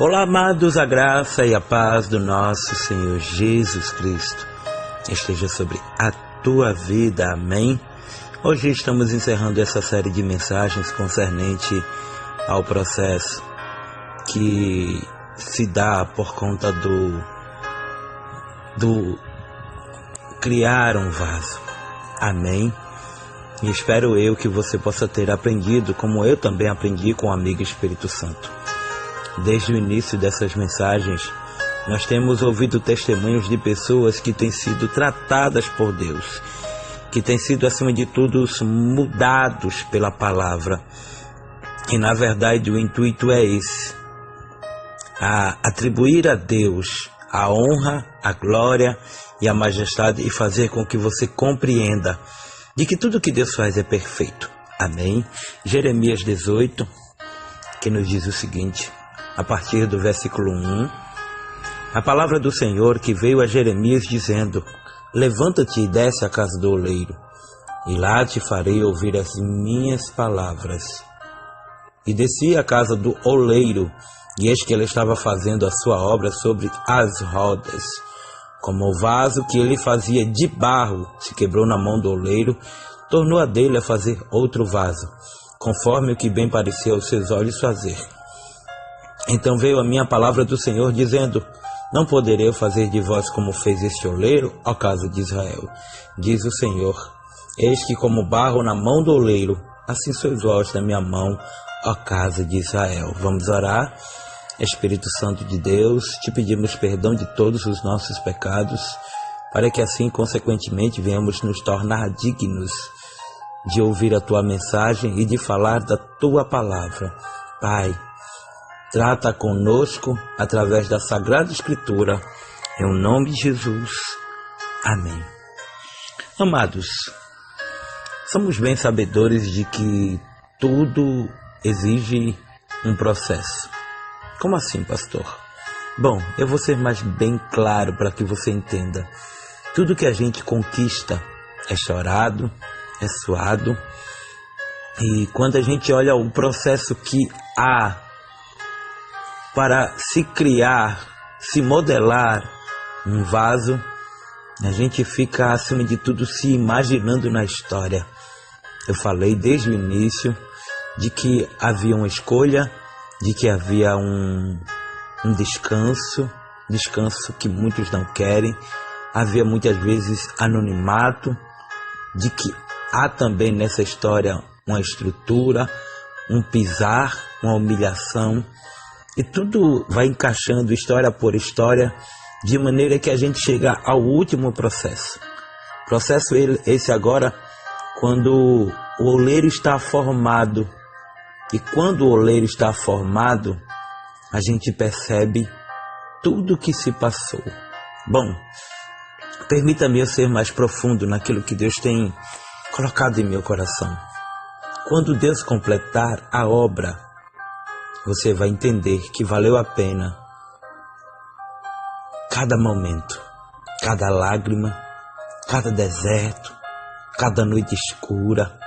Olá, amados, a graça e a paz do nosso Senhor Jesus Cristo esteja sobre a tua vida, amém? Hoje estamos encerrando essa série de mensagens concernente ao processo que se dá por conta do criar um vaso, amém? E espero eu que você possa ter aprendido, como eu também aprendi com o amigo Espírito Santo. Desde o início dessas mensagens, nós temos ouvido testemunhos de pessoas que têm sido tratadas por Deus, que têm sido, acima de tudo, mudados pela palavra. E, na verdade, o intuito é esse: atribuir a Deus a honra, a glória e a majestade, e fazer com que você compreenda de que tudo que Deus faz é perfeito. Amém? Jeremias 18, que nos diz o seguinte, a partir do versículo 1, a palavra do Senhor que veio a Jeremias dizendo: levanta-te e desce à casa do oleiro, e lá te farei ouvir as minhas palavras. E desci à casa do oleiro, e eis que ele estava fazendo a sua obra sobre as rodas. Como o vaso que ele fazia de barro se quebrou na mão do oleiro, tornou a dele a fazer outro vaso, conforme o que bem parecia aos seus olhos fazer. Então veio a minha palavra do Senhor, dizendo: não poderei eu fazer de vós como fez este oleiro, ó casa de Israel? Diz o Senhor: eis que como barro na mão do oleiro, assim sois vós na minha mão, ó casa de Israel. Vamos orar. Espírito Santo de Deus, te pedimos perdão de todos os nossos pecados, para que assim, consequentemente, venhamos nos tornar dignos de ouvir a tua mensagem e de falar da tua palavra. Pai, trata conosco através da Sagrada Escritura, em nome de Jesus. Amém. Amados, somos bem sabedores de que tudo exige um processo. Como assim, pastor? Bom, eu vou ser mais bem claro para que você entenda. Tudo que a gente conquista é chorado, é suado. E quando a gente olha o processo que há para se criar, se modelar um vaso, a gente fica, acima de tudo, se imaginando na história. Eu falei desde o início de que havia uma escolha, de que havia um descanso que muitos não querem. Havia muitas vezes anonimato, de que há também nessa história uma estrutura, um pisar, uma humilhação. E tudo vai encaixando história por história, de maneira que a gente chega ao último processo. Processo esse agora, quando o oleiro está formado. E quando o oleiro está formado, a gente percebe tudo o que se passou. Bom, permita-me eu ser mais profundo naquilo que Deus tem colocado em meu coração. Quando Deus completar a obra, você vai entender que valeu a pena cada momento, cada lágrima, cada deserto, cada noite escura,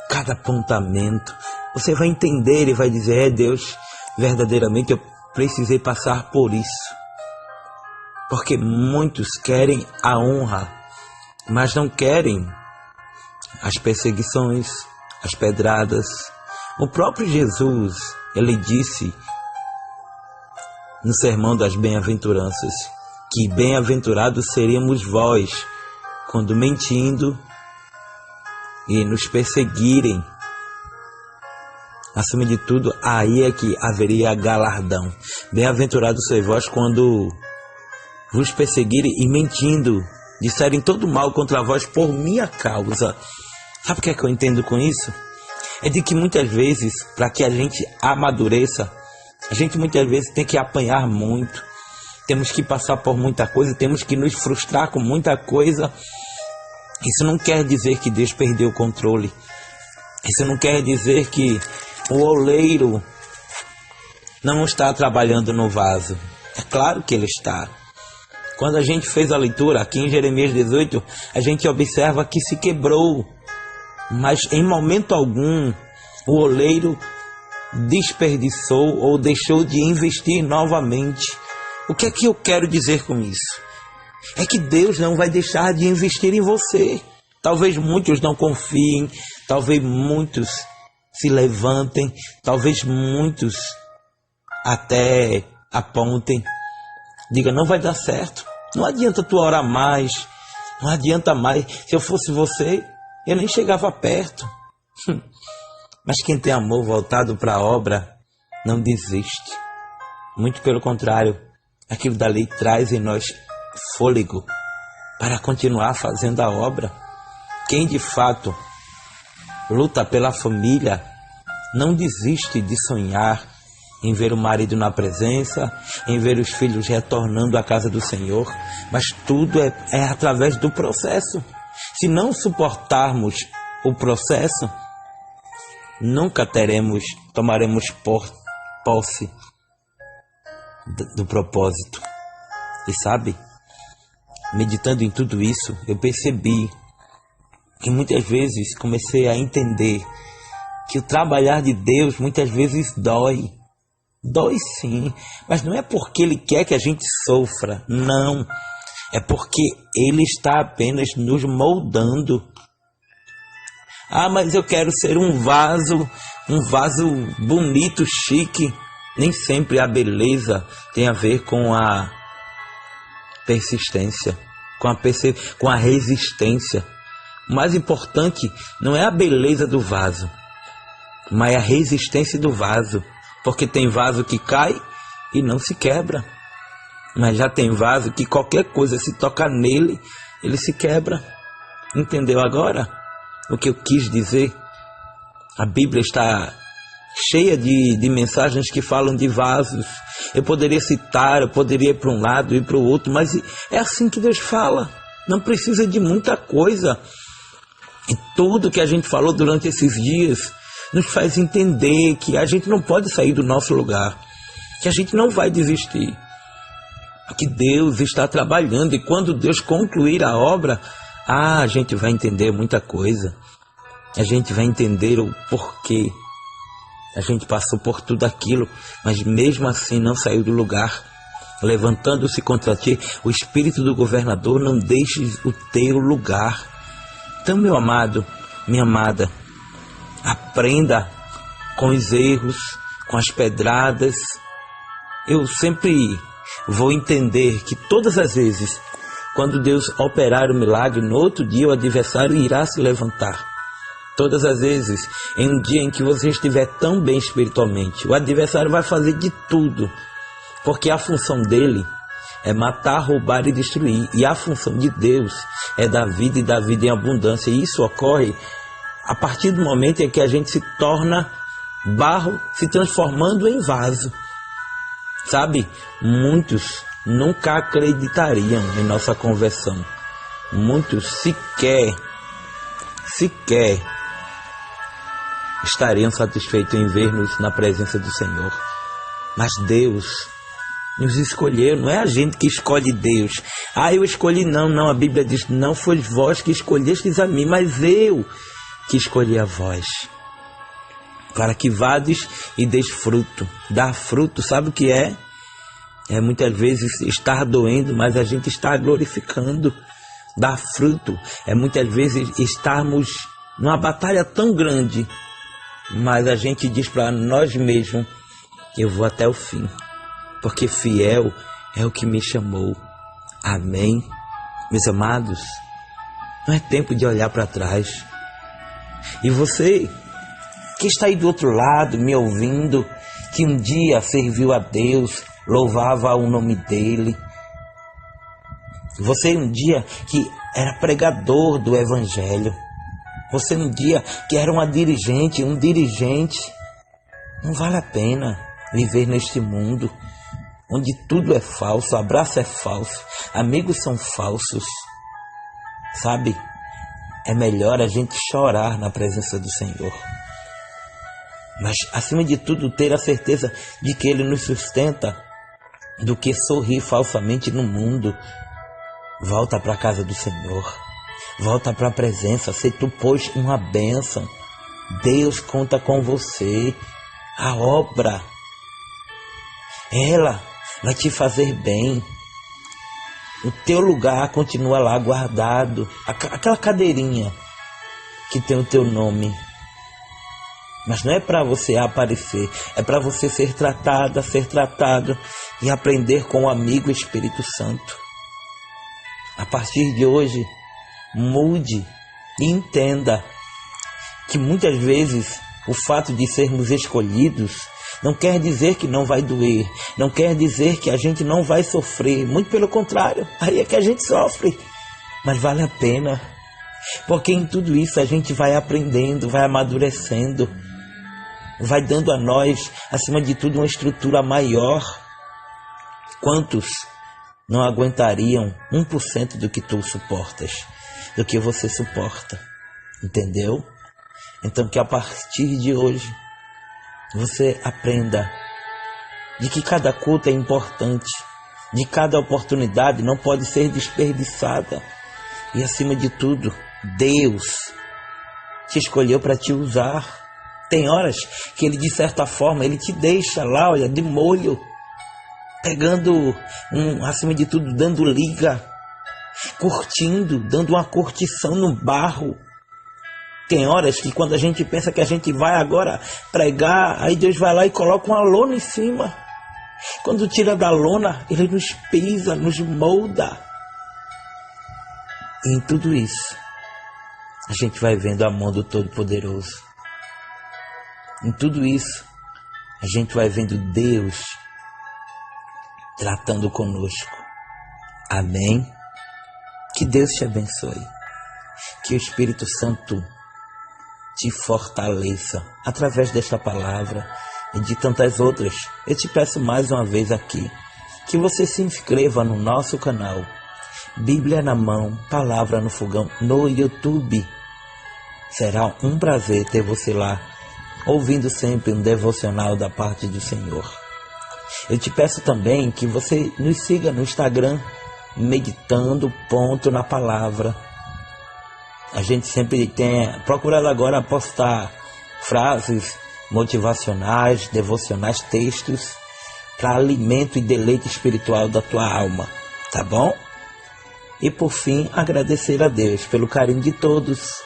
cada apontamento. Você vai entender e vai dizer: Deus, verdadeiramente eu precisei passar por isso. Porque muitos querem a honra, mas não querem as perseguições, as pedradas. O próprio Jesus, ele disse no Sermão das Bem-aventuranças que bem-aventurados seríamos vós quando mentindo e nos perseguirem. Acima de tudo, aí é que haveria galardão. Bem-aventurados sois vós quando vos perseguirem e mentindo disserem todo mal contra vós por minha causa. Sabe o que é que eu entendo com isso? É de que muitas vezes, para que a gente amadureça, a gente muitas vezes tem que apanhar muito. Temos que passar por muita coisa, temos que nos frustrar com muita coisa. Isso não quer dizer que Deus perdeu o controle. Isso não quer dizer que o oleiro não está trabalhando no vaso. É claro que ele está. Quando a gente fez a leitura aqui em Jeremias 18, a gente observa que se quebrou. Mas em momento algum o oleiro desperdiçou ou deixou de investir novamente. O que é que eu quero dizer com isso? É que Deus não vai deixar de investir em você. Talvez muitos não confiem, talvez muitos se levantem, talvez muitos até apontem, diga, não vai dar certo, não adianta tu orar mais, não adianta mais, se eu fosse você, eu nem chegava perto. Mas quem tem amor voltado para a obra, não desiste, muito pelo contrário, aquilo dali traz em nós fôlego para continuar fazendo a obra. Quem de fato luta pela família, não desiste de sonhar em ver o marido na presença, em ver os filhos retornando à casa do Senhor, mas tudo é através do processo. Se não suportarmos o processo, nunca tomaremos posse do propósito. E sabe, meditando em tudo isso, eu percebi que muitas vezes comecei a entender que o trabalhar de Deus muitas vezes dói. Dói sim, mas não é porque Ele quer que a gente sofra, não. É porque Ele está apenas nos moldando. Ah, mas eu quero ser um vaso bonito, chique. Nem sempre a beleza tem a ver com a persistência, com a resistência. O mais importante não é a beleza do vaso, mas a resistência do vaso. Porque tem vaso que cai e não se quebra. Mas já tem vaso que qualquer coisa, se tocar nele, ele se quebra. Entendeu agora o que eu quis dizer? A Bíblia está cheia de mensagens que falam de vasos. Eu poderia citar, eu poderia ir para um lado e para o outro, mas é assim que Deus fala. Não precisa de muita coisa. E tudo que a gente falou durante esses dias nos faz entender que a gente não pode sair do nosso lugar, que a gente não vai desistir, que Deus está trabalhando, e quando Deus concluir a obra, a gente vai entender muita coisa, a gente vai entender o porquê a gente passou por tudo aquilo, mas mesmo assim não saiu do lugar. Levantando-se contra ti, o espírito do governador não deixe o teu lugar. Então, meu amado, minha amada, aprenda com os erros, com as pedradas. Eu sempre vou entender que todas as vezes, quando Deus operar o milagre, no outro dia o adversário irá se levantar. Todas as vezes, em um dia em que você estiver tão bem espiritualmente, o adversário vai fazer de tudo, porque a função dele é matar, roubar e destruir. E a função de Deus é dar vida e dar vida em abundância. E isso ocorre a partir do momento em que a gente se torna barro, se transformando em vaso. Sabe, muitos nunca acreditariam em nossa conversão. Muitos sequer estariam satisfeitos em ver-nos na presença do Senhor. Mas Deus nos escolheu, não é a gente que escolhe Deus. Ah, eu escolhi, não, a Bíblia diz, não foi vós que escolhestes a mim, mas eu que escolhi a vós, para que vades e deis fruto. Dar fruto, sabe o que é? É muitas vezes estar doendo, mas a gente está glorificando. Dar fruto é muitas vezes estarmos numa batalha tão grande, mas a gente diz para nós mesmos, eu vou até o fim, porque fiel é o que me chamou. Amém? Meus amados, não é tempo de olhar para trás. E você que está aí do outro lado me ouvindo, que um dia serviu a Deus, louvava o nome dele, você um dia que era pregador do Evangelho, você um dia que era um dirigente, não vale a pena viver neste mundo onde tudo é falso, abraço é falso, amigos são falsos. Sabe, é melhor a gente chorar na presença do Senhor, mas acima de tudo ter a certeza de que Ele nos sustenta, do que sorrir falsamente no mundo. Volta para a casa do Senhor, volta para a presença, se tu pôs uma bênção, Deus conta com você. A obra, ela vai te fazer bem. O teu lugar continua lá guardado. Aquela cadeirinha que tem o teu nome. Mas não é para você aparecer, é para você ser tratada, ser tratado e aprender com o amigo Espírito Santo. A partir de hoje, mude e entenda que muitas vezes o fato de sermos escolhidos não quer dizer que não vai doer, não quer dizer que a gente não vai sofrer, muito pelo contrário, aí é que a gente sofre, mas vale a pena, porque em tudo isso a gente vai aprendendo, vai amadurecendo, vai dando a nós, acima de tudo, uma estrutura maior. Quantos não aguentariam 1% do que tu suportas, do que você suporta, entendeu? Então que a partir de hoje você aprenda de que cada culto é importante, de cada oportunidade não pode ser desperdiçada. E acima de tudo, Deus te escolheu para te usar. Tem horas que Ele, de certa forma, Ele te deixa lá, olha, de molho, pegando, acima de tudo, dando liga, curtindo, dando uma curtição no barro. Tem horas que quando a gente pensa que a gente vai agora pregar, aí Deus vai lá e coloca uma lona em cima. Quando tira da lona, Ele nos pisa, nos molda. E em tudo isso, a gente vai vendo a mão do Todo-Poderoso. Em tudo isso, a gente vai vendo Deus tratando conosco. Amém? Que Deus te abençoe. Que o Espírito Santo te fortaleça através desta palavra e de tantas outras. Eu te peço mais uma vez aqui que você se inscreva no nosso canal Bíblia na Mão, Palavra no Fogão no YouTube. Será um prazer ter você lá, ouvindo sempre um devocional da parte do Senhor. Eu te peço também que você nos siga no Instagram, Meditando Ponto na Palavra. A gente sempre tem procurado agora postar frases motivacionais, devocionais, textos para alimento e deleite espiritual da tua alma, tá bom? E por fim, agradecer a Deus pelo carinho de todos.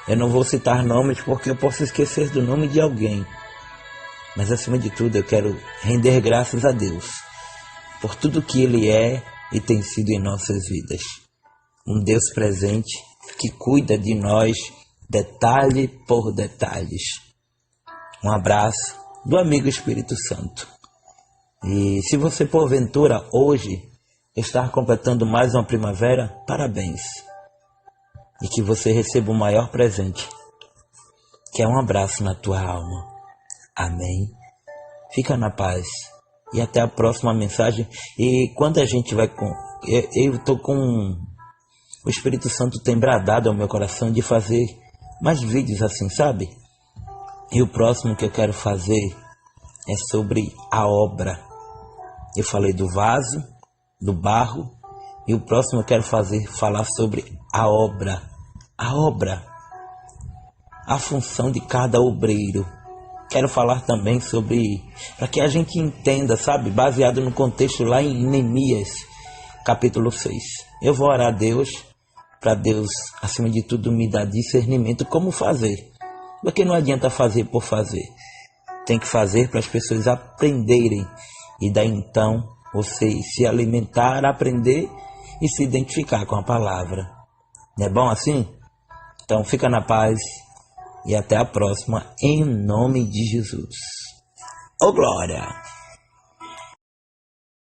Eu não vou citar nomes porque eu posso esquecer do nome de alguém. Mas acima de tudo eu quero render graças a Deus por tudo que Ele é e tem sido em nossas vidas. Um Deus presente que cuida de nós detalhe por detalhes. Um abraço do amigo Espírito Santo. E se você porventura hoje estar completando mais uma primavera, parabéns. E que você receba o maior presente, que é um abraço na tua alma. Amém. Fica na paz. E até a próxima mensagem. E quando a gente vai com... Eu estou com... O Espírito Santo tem bradado ao meu coração de fazer mais vídeos assim, sabe? E o próximo que eu quero fazer é sobre a obra. Eu falei do vaso, do barro. E o próximo eu quero falar sobre a obra. A obra. A função de cada obreiro. Quero falar também sobre... Para que a gente entenda, sabe? Baseado no contexto lá em Neemias, capítulo 6. Eu vou orar a Deus, para Deus, acima de tudo, me dar discernimento como fazer. Porque não adianta fazer por fazer. Tem que fazer para as pessoas aprenderem. E daí então, você se alimentar, aprender e se identificar com a palavra. Não é bom assim? Então fica na paz e até a próxima, em nome de Jesus. Ô glória!